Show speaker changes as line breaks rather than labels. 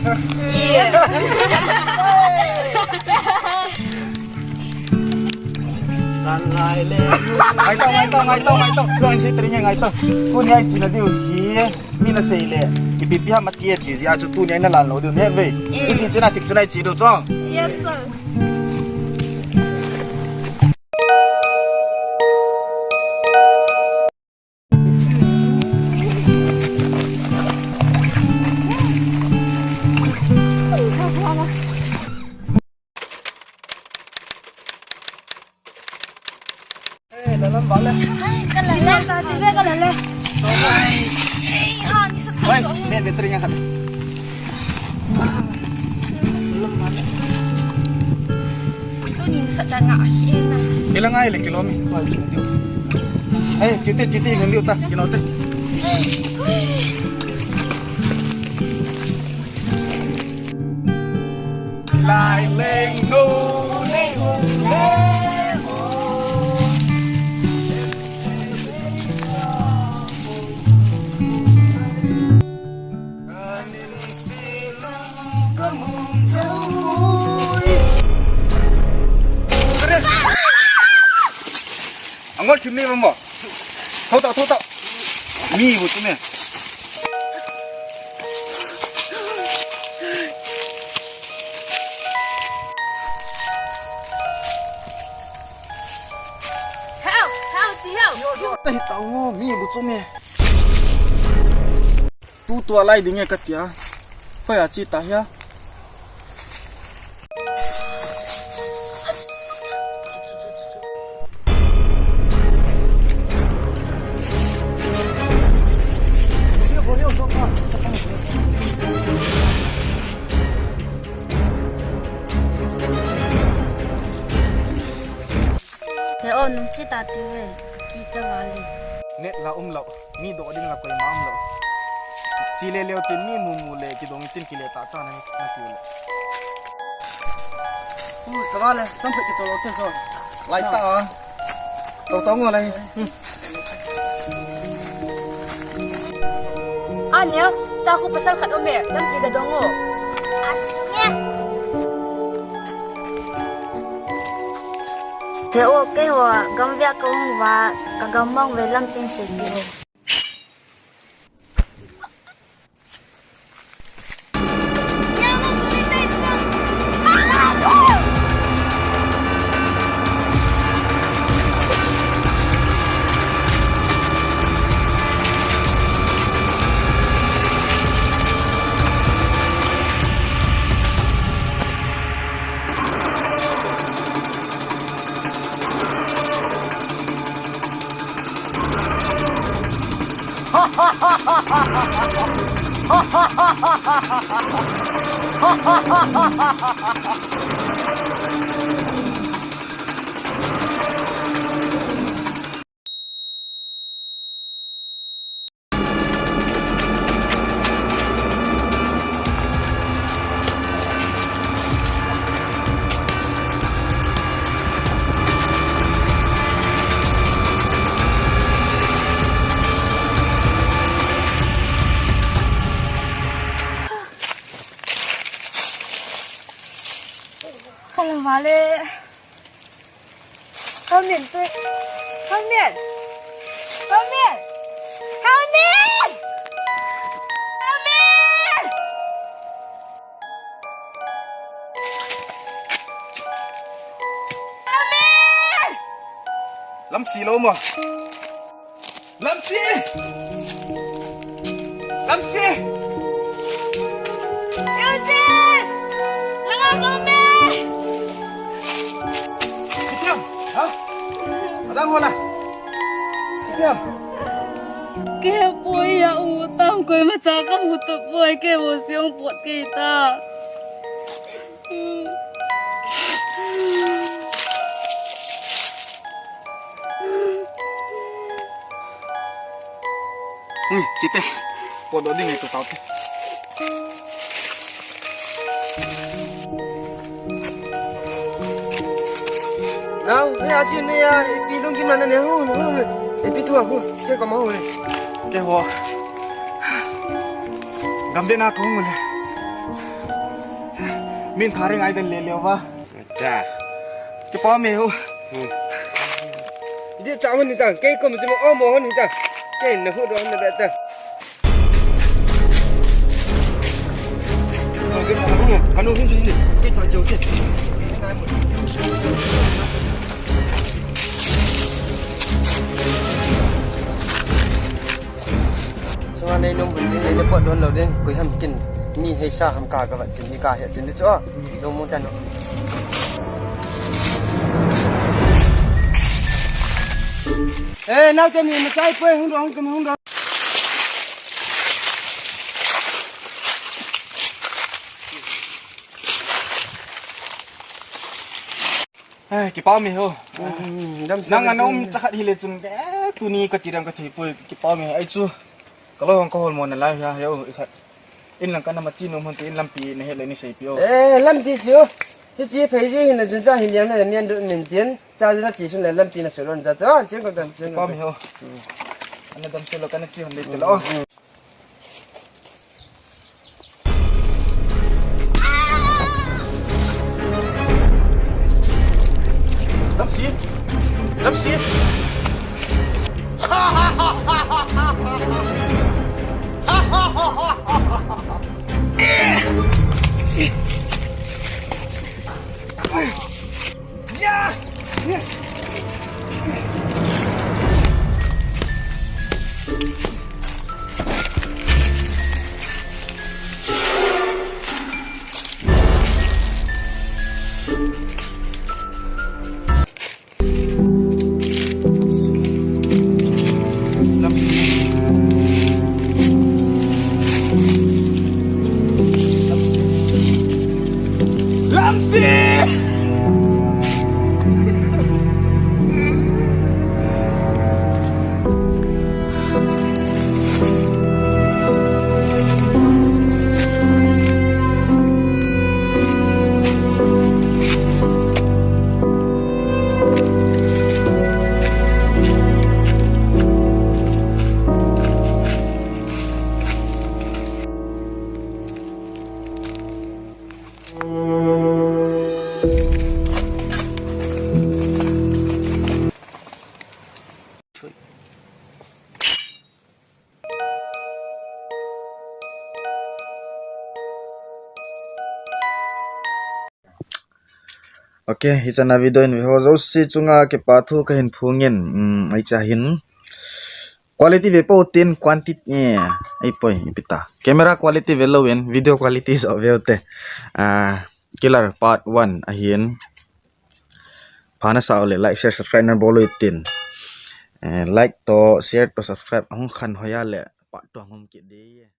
sir.
Yeah.
Sanai le. Ngai to. Kuan si trinya ngai to. Kun yai china diu hi. Mina sei le. Ipipi ha matie ti ya chu tu nyai na lan lo du ne ve. Ti china tik chunai chi do chong.
Yes sir.
Lalam vale.
Cái lần lên ta chỉ biết cái lần lên.
Wei, lihat dia trinya kan.
Itu ni bisa tengah akhir lah.
Ilang ai le kilomi. Citi ngun diu ta, kilo te. Lai leng nu leng Angol chimney mo. Thâu tạo. Mi bu tu me.
Help, chị help.
Tai tao ngo mi bu tu me. Tu tua lai dinge katia. Phai a chi ta ya.
Thế ôn chỉ ta tiêu về kỹ cho vào đi.
Net la lo. Mi do ding la koi mam lo. Chi le leo tin mi mu le ki dong tin ki le ta na ti le. Sama le, sam phe ki to lo te so. Lai ta a. To ngo lai.
Anya, ta aku pasal kat Omer, dan pergi ke dongo. Asyiknya.
Thế ô cái hòa gom việc cũng và cả gom mong về lâm tiền sĩ tiêu.
Không vào lên. Hao miệng tôi. Hao miệng. Hao miệng. Hao miệng. Hao miệng. Hao miệng.
Lâm xì lo mo. Lâm xì.
Yêu Jin. Lang ako me.
Kiam, ha? Ada mo la. Kiam.
Kaya po iya utang ko matsaka mo to po ay kaya mo siyang pot kita.
Cite. Podo ding itu tau.
Nào, cái gì này à, bị lung kim này hông, bị thua hông, cái có máu này.
Cái ho. Gambe na ko ngone. min tharing ai den le lewa
cha
ke pa me ho
đi chào hơn ta cái con mình ôm mồ hơn ta cái nó hút đó nó đẹp ta cái anh uống gì đi cái thỏi dầu kia so này nông mình này nó bớt đốn lâu đấy cứ ham kinh mi hay sa ham cả các bạn chỉ đi cả hiện chỉ đi chỗ nông muốn chân ê nào cho mình mà trái quê không được không được
ai ke pa me ho
đâm
nang anom chakat hile chun ke tuni ka tirang ka thei poi ke pa me ai chu kalau hong ko hol mon la ya yo in lang kana mati nom hon tin lampi ne hele ni sei pio
ê lâm tí xíu cái gì phải gì là chúng ta hình là miền được miền tiến cha chúng ta chỉ xuống là lâm tí là sửa luôn ra đó chứ còn cần chứ
pa me ho ana dam selo kana chi hon le te lo Lâm xí Okay, hichana video in ho zo si chunga ke pathu ka hin phungin ai cha hin quality ve po tin quantity ai poi pita camera quality ve low in video quality is obvious killer part 1 a hin phana sa le like share subscribe na bolo itin like to share to subscribe ang khan hoya le pa to ngom ki de